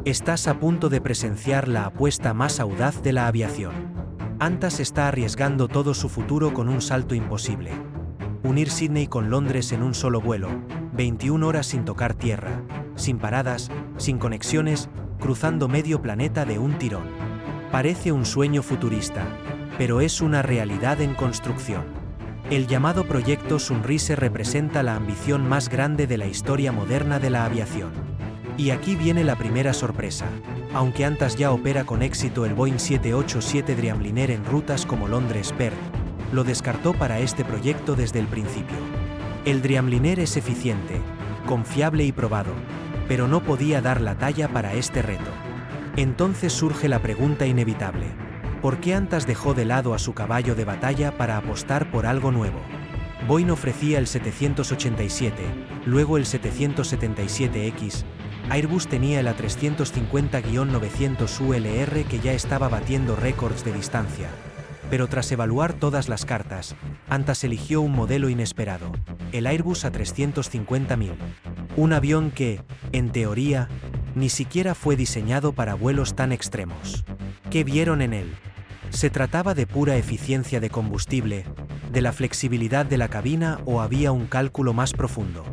Estás a punto de presenciar la apuesta más audaz de la aviación. Qantas está arriesgando todo su futuro con un salto imposible. Unir Sídney con Londres en un solo vuelo, 21 horas sin tocar tierra, sin paradas, sin conexiones, cruzando medio planeta de un tirón. Parece un sueño futurista, pero es una realidad en construcción. El llamado Proyecto Sunrise representa la ambición más grande de la historia moderna de la aviación. Y aquí viene la primera sorpresa. Aunque Qantas ya opera con éxito el Boeing 787 Dreamliner en rutas como Londres-Perth, lo descartó para este proyecto desde el principio. El Dreamliner es eficiente, confiable y probado, pero no podía dar la talla para este reto. Entonces surge la pregunta inevitable: ¿por qué Qantas dejó de lado a su caballo de batalla para apostar por algo nuevo? Boeing ofrecía el 787, luego el 777X, Airbus tenía el A350-900 ULR que ya estaba batiendo récords de distancia. Pero tras evaluar todas las cartas, Qantas eligió un modelo inesperado, el Airbus A350-1000. Un avión que, en teoría, ni siquiera fue diseñado para vuelos tan extremos. ¿Qué vieron en él? ¿Se trataba de pura eficiencia de combustible, de la flexibilidad de la cabina o había un cálculo más profundo?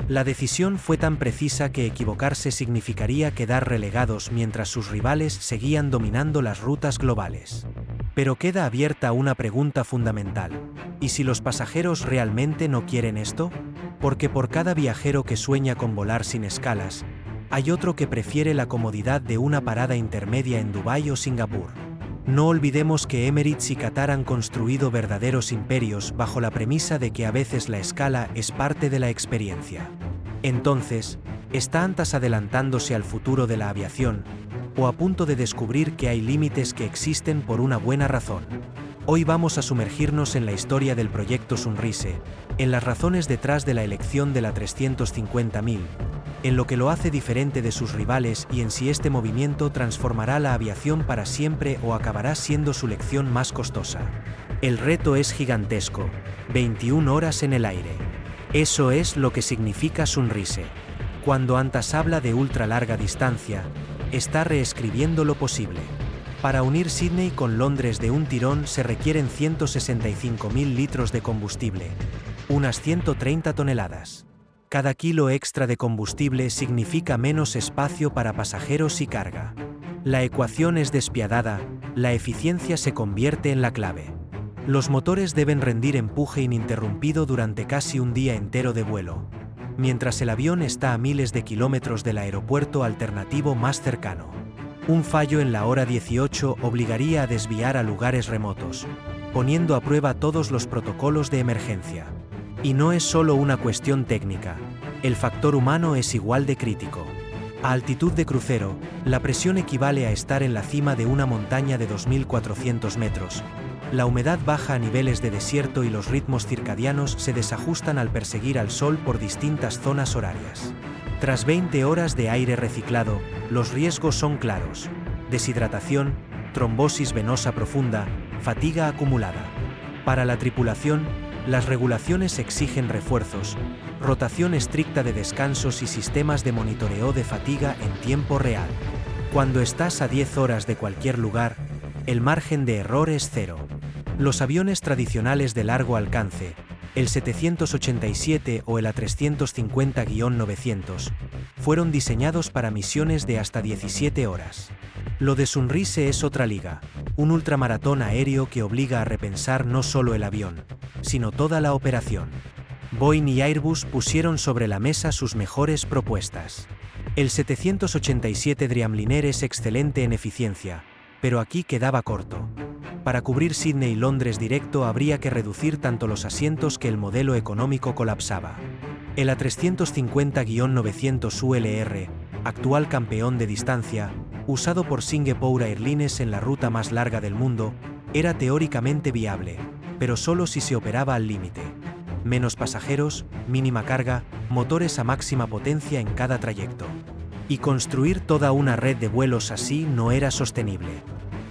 La decisión fue tan precisa que equivocarse significaría quedar relegados mientras sus rivales seguían dominando las rutas globales. Pero queda abierta una pregunta fundamental: ¿y si los pasajeros realmente no quieren esto? Porque por cada viajero que sueña con volar sin escalas, hay otro que prefiere la comodidad de una parada intermedia en Dubái o Singapur. No olvidemos que Emirates y Qatar han construido verdaderos imperios bajo la premisa de que a veces la escala es parte de la experiencia. Entonces, ¿está Qantas adelantándose al futuro de la aviación, o a punto de descubrir que hay límites que existen por una buena razón? Hoy vamos a sumergirnos en la historia del Proyecto Sunrise, en las razones detrás de la elección de la A350-1000, en lo que lo hace diferente de sus rivales y en si este movimiento transformará la aviación para siempre o acabará siendo su lección más costosa. El reto es gigantesco: 21 horas en el aire. Eso es lo que significa Sunrise. Cuando Qantas habla de ultra larga distancia, está reescribiendo lo posible. Para unir Sídney con Londres de un tirón se requieren 165.000 litros de combustible, unas 130 toneladas. Cada kilo extra de combustible significa menos espacio para pasajeros y carga. La ecuación es despiadada, la eficiencia se convierte en la clave. Los motores deben rendir empuje ininterrumpido durante casi un día entero de vuelo, mientras el avión está a miles de kilómetros del aeropuerto alternativo más cercano. Un fallo en la hora 18 obligaría a desviar a lugares remotos, poniendo a prueba todos los protocolos de emergencia. Y no es solo una cuestión técnica, el factor humano es igual de crítico. A altitud de crucero, la presión equivale a estar en la cima de una montaña de 2.400 metros. La humedad baja a niveles de desierto y los ritmos circadianos se desajustan al perseguir al sol por distintas zonas horarias. Tras 20 horas de aire reciclado, los riesgos son claros: deshidratación, trombosis venosa profunda, fatiga acumulada. Para la tripulación, las regulaciones exigen refuerzos, rotación estricta de descansos y sistemas de monitoreo de fatiga en tiempo real. Cuando estás a 10 horas de cualquier lugar, el margen de error es cero. Los aviones tradicionales de largo alcance, el 787 o el A350-900, fueron diseñados para misiones de hasta 17 horas. Lo de Sunrise es otra liga, un ultramaratón aéreo que obliga a repensar no solo el avión, sino toda la operación. Boeing y Airbus pusieron sobre la mesa sus mejores propuestas. El 787 Dreamliner es excelente en eficiencia, pero aquí quedaba corto. Para cubrir Sídney y Londres directo habría que reducir tanto los asientos que el modelo económico colapsaba. El A350-900 ULR, actual campeón de distancia, usado por Singapore Airlines en la ruta más larga del mundo, era teóricamente viable, pero solo si se operaba al límite. Menos pasajeros, mínima carga, motores a máxima potencia en cada trayecto. Y construir toda una red de vuelos así no era sostenible.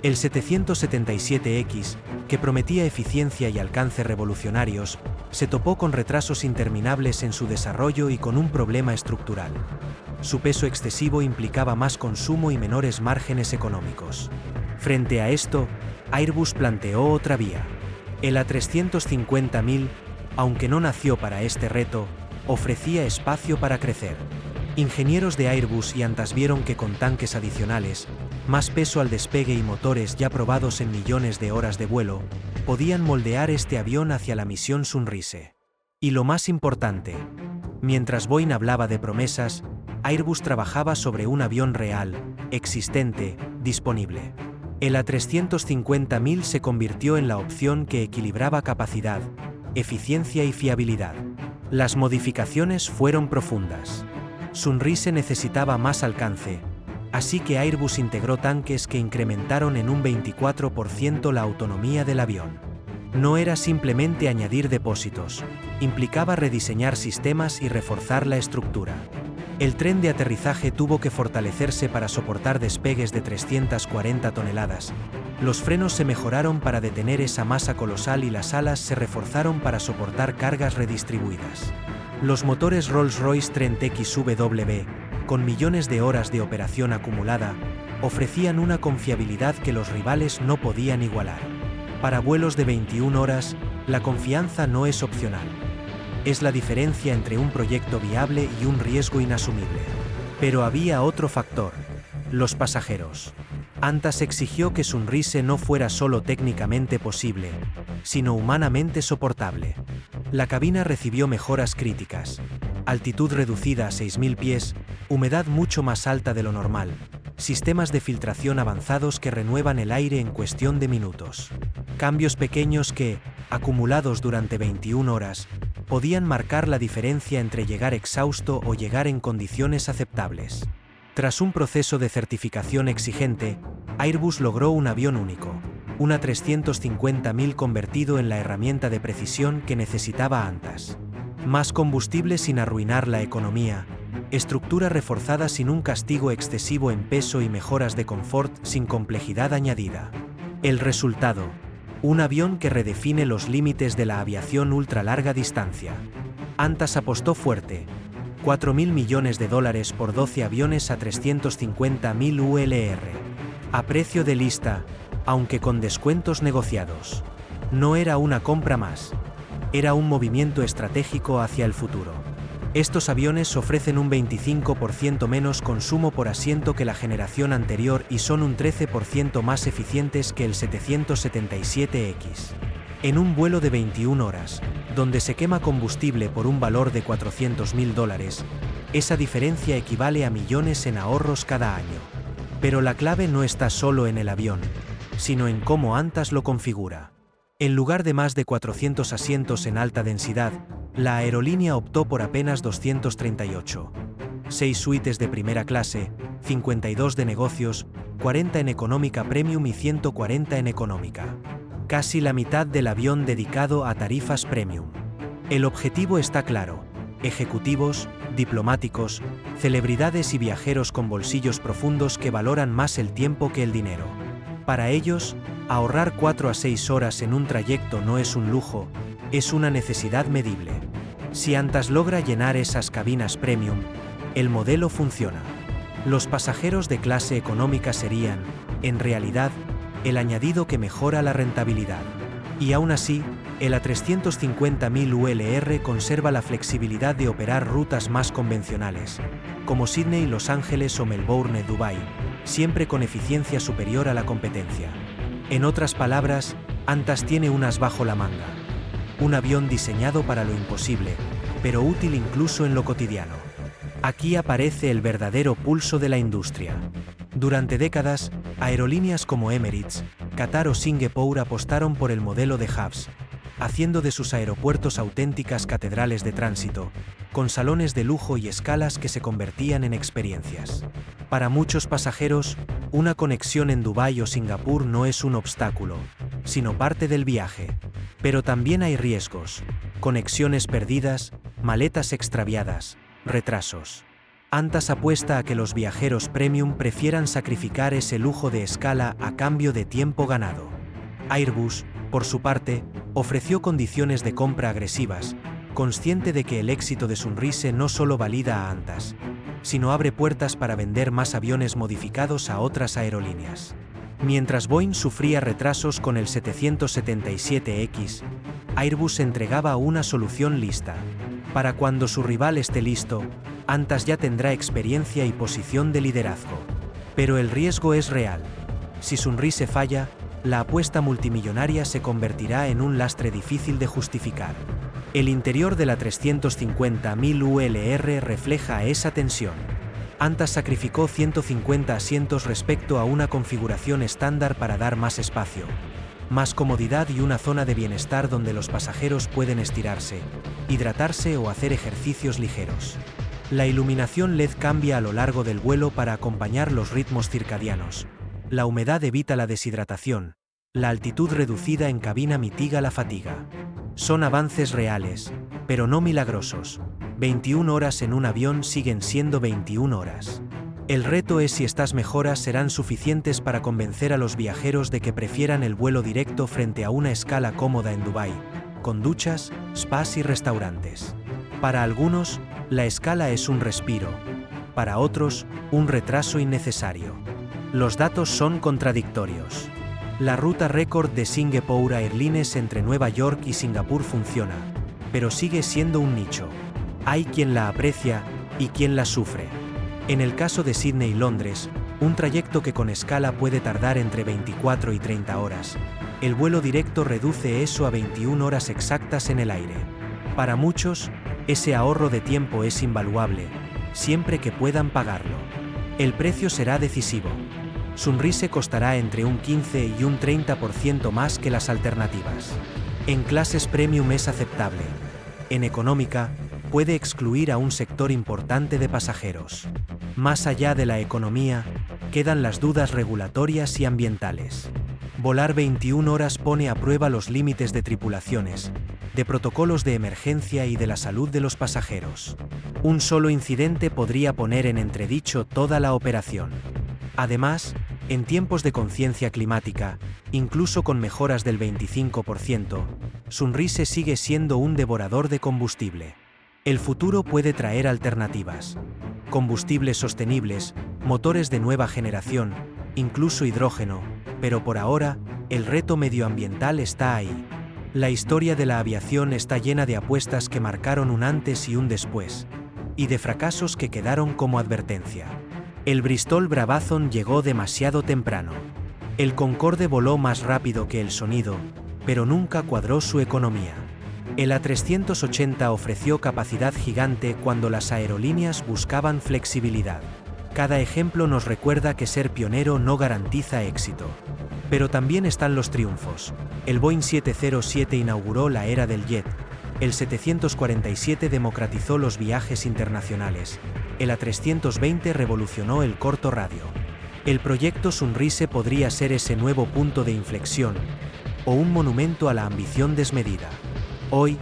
El 777X, que prometía eficiencia y alcance revolucionarios, se topó con retrasos interminables en su desarrollo y con un problema estructural. Su peso excesivo implicaba más consumo y menores márgenes económicos. Frente a esto, Airbus planteó otra vía. El A350.000, aunque no nació para este reto, ofrecía espacio para crecer. Ingenieros de Airbus y Antas vieron que con tanques adicionales, más peso al despegue y motores ya probados en millones de horas de vuelo, podían moldear este avión hacia la misión Sunrise. Y lo más importante, mientras Boeing hablaba de promesas, Airbus trabajaba sobre un avión real, existente, disponible. El A350.000 se convirtió en la opción que equilibraba capacidad, eficiencia y fiabilidad. Las modificaciones fueron profundas. Sunrise necesitaba más alcance, así que Airbus integró tanques que incrementaron en un 24% la autonomía del avión. No era simplemente añadir depósitos, implicaba rediseñar sistemas y reforzar la estructura. El tren de aterrizaje tuvo que fortalecerse para soportar despegues de 340 toneladas. Los frenos se mejoraron para detener esa masa colosal y las alas se reforzaron para soportar cargas redistribuidas. Los motores Rolls-Royce Trent XW, con millones de horas de operación acumulada, ofrecían una confiabilidad que los rivales no podían igualar. Para vuelos de 21 horas, la confianza no es opcional. Es la diferencia entre un proyecto viable y un riesgo inasumible. Pero había otro factor: los pasajeros. Antas exigió que Sunrise no fuera solo técnicamente posible, sino humanamente soportable. La cabina recibió mejoras críticas: altitud reducida a 6.000 pies, humedad mucho más alta de lo normal, sistemas de filtración avanzados que renuevan el aire en cuestión de minutos. Cambios pequeños que, acumulados durante 21 horas, podían marcar la diferencia entre llegar exhausto o llegar en condiciones aceptables. Tras un proceso de certificación exigente, Airbus logró un avión único, un A350.000 convertido en la herramienta de precisión que necesitaba Antas. Más combustible sin arruinar la economía, estructura reforzada sin un castigo excesivo en peso y mejoras de confort sin complejidad añadida. El resultado: un avión que redefine los límites de la aviación ultralarga distancia. Antas apostó fuerte: $4.000 millones por 12 aviones A350.000 ULR. A precio de lista, aunque con descuentos negociados. No era una compra más. Era un movimiento estratégico hacia el futuro. Estos aviones ofrecen un 25% menos consumo por asiento que la generación anterior y son un 13% más eficientes que el 777X. En un vuelo de 21 horas, donde se quema combustible por un valor de $400.000, esa diferencia equivale a millones en ahorros cada año. Pero la clave no está solo en el avión, sino en cómo Antas lo configura. En lugar de más de 400 asientos en alta densidad, la aerolínea optó por apenas 238. 6 suites de primera clase, 52 de negocios, 40 en económica premium y 140 en económica. Casi la mitad del avión dedicado a tarifas premium. El objetivo está claro: ejecutivos, diplomáticos, celebridades y viajeros con bolsillos profundos que valoran más el tiempo que el dinero. Para ellos, ahorrar 4 a 6 horas en un trayecto no es un lujo, es una necesidad medible. Si Antas logra llenar esas cabinas premium, el modelo funciona. Los pasajeros de clase económica serían, en realidad, el añadido que mejora la rentabilidad. Y aún así, el A350.000 ULR conserva la flexibilidad de operar rutas más convencionales, como Sydney, Los Ángeles o Melbourne, Dubái, siempre con eficiencia superior a la competencia. En otras palabras, Antas tiene un as bajo la manga. Un avión diseñado para lo imposible, pero útil incluso en lo cotidiano. Aquí aparece el verdadero pulso de la industria. Durante décadas, aerolíneas como Emirates, Qatar o Singapore apostaron por el modelo de hubs, haciendo de sus aeropuertos auténticas catedrales de tránsito, con salones de lujo y escalas que se convertían en experiencias. Para muchos pasajeros, una conexión en Dubái o Singapur no es un obstáculo, sino parte del viaje. Pero también hay riesgos: conexiones perdidas, maletas extraviadas, retrasos. Antas apuesta a que los viajeros premium prefieran sacrificar ese lujo de escala a cambio de tiempo ganado. Airbus, por su parte, ofreció condiciones de compra agresivas, consciente de que el éxito de Sunrise no solo valida a Antas, sino abre puertas para vender más aviones modificados a otras aerolíneas. Mientras Boeing sufría retrasos con el 777X, Airbus entregaba una solución lista. Para cuando su rival esté listo, Qantas ya tendrá experiencia y posición de liderazgo. Pero el riesgo es real. Si Sunrise falla, la apuesta multimillonaria se convertirá en un lastre difícil de justificar. El interior de la 350.000 ULR refleja esa tensión. Qantas sacrificó 150 asientos respecto a una configuración estándar para dar más espacio, más comodidad y una zona de bienestar donde los pasajeros pueden estirarse, hidratarse o hacer ejercicios ligeros. La iluminación LED cambia a lo largo del vuelo para acompañar los ritmos circadianos. La humedad evita la deshidratación. La altitud reducida en cabina mitiga la fatiga. Son avances reales, pero no milagrosos. 21 horas en un avión siguen siendo 21 horas. El reto es si estas mejoras serán suficientes para convencer a los viajeros de que prefieran el vuelo directo frente a una escala cómoda en Dubái, con duchas, spas y restaurantes. Para algunos, la escala es un respiro. Para otros, un retraso innecesario. Los datos son contradictorios. La ruta récord de Singapore Airlines entre Nueva York y Singapur funciona, pero sigue siendo un nicho. Hay quien la aprecia y quien la sufre. En el caso de Sídney y Londres, un trayecto que con escala puede tardar entre 24 y 30 horas, el vuelo directo reduce eso a 21 horas exactas en el aire. Para muchos, ese ahorro de tiempo es invaluable, siempre que puedan pagarlo. El precio será decisivo. Sunrise costará entre un 15 y un 30% más que las alternativas. En clases premium es aceptable. En económica, puede excluir a un sector importante de pasajeros. Más allá de la economía, quedan las dudas regulatorias y ambientales. Volar 21 horas pone a prueba los límites de tripulaciones, de protocolos de emergencia y de la salud de los pasajeros. Un solo incidente podría poner en entredicho toda la operación. Además, en tiempos de conciencia climática, incluso con mejoras del 25%, Sunrise sigue siendo un devorador de combustible. El futuro puede traer alternativas. Combustibles sostenibles, motores de nueva generación, incluso hidrógeno, pero por ahora, el reto medioambiental está ahí. La historia de la aviación está llena de apuestas que marcaron un antes y un después, y de fracasos que quedaron como advertencia. El Bristol Brabazon llegó demasiado temprano. El Concorde voló más rápido que el sonido, pero nunca cuadró su economía. El A380 ofreció capacidad gigante cuando las aerolíneas buscaban flexibilidad. Cada ejemplo nos recuerda que ser pionero no garantiza éxito. Pero también están los triunfos. El Boeing 707 inauguró la era del jet. El 747 democratizó los viajes internacionales. El A320 revolucionó el corto radio. El proyecto Sunrise podría ser ese nuevo punto de inflexión, o un monumento a la ambición desmedida. Hoy,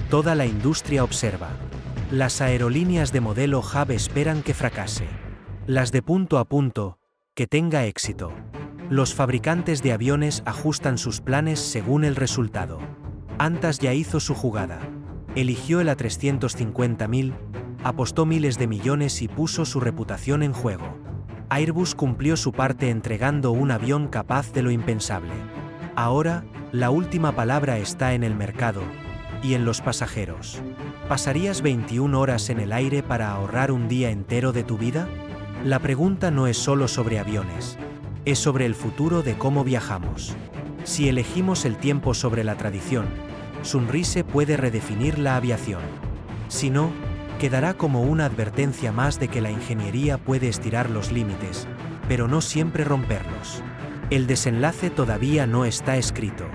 toda la industria observa. Las aerolíneas de modelo hub esperan que fracase. Las de punto a punto, que tenga éxito. Los fabricantes de aviones ajustan sus planes según el resultado. Qantas ya hizo su jugada. Eligió el A350.000, apostó miles de millones y puso su reputación en juego. Airbus cumplió su parte entregando un avión capaz de lo impensable. Ahora, la última palabra está en el mercado y en los pasajeros. ¿Pasarías 21 horas en el aire para ahorrar un día entero de tu vida? La pregunta no es solo sobre aviones, es sobre el futuro de cómo viajamos. Si elegimos el tiempo sobre la tradición, Sunrise puede redefinir la aviación. Si no, quedará como una advertencia más de que la ingeniería puede estirar los límites, pero no siempre romperlos. El desenlace todavía no está escrito.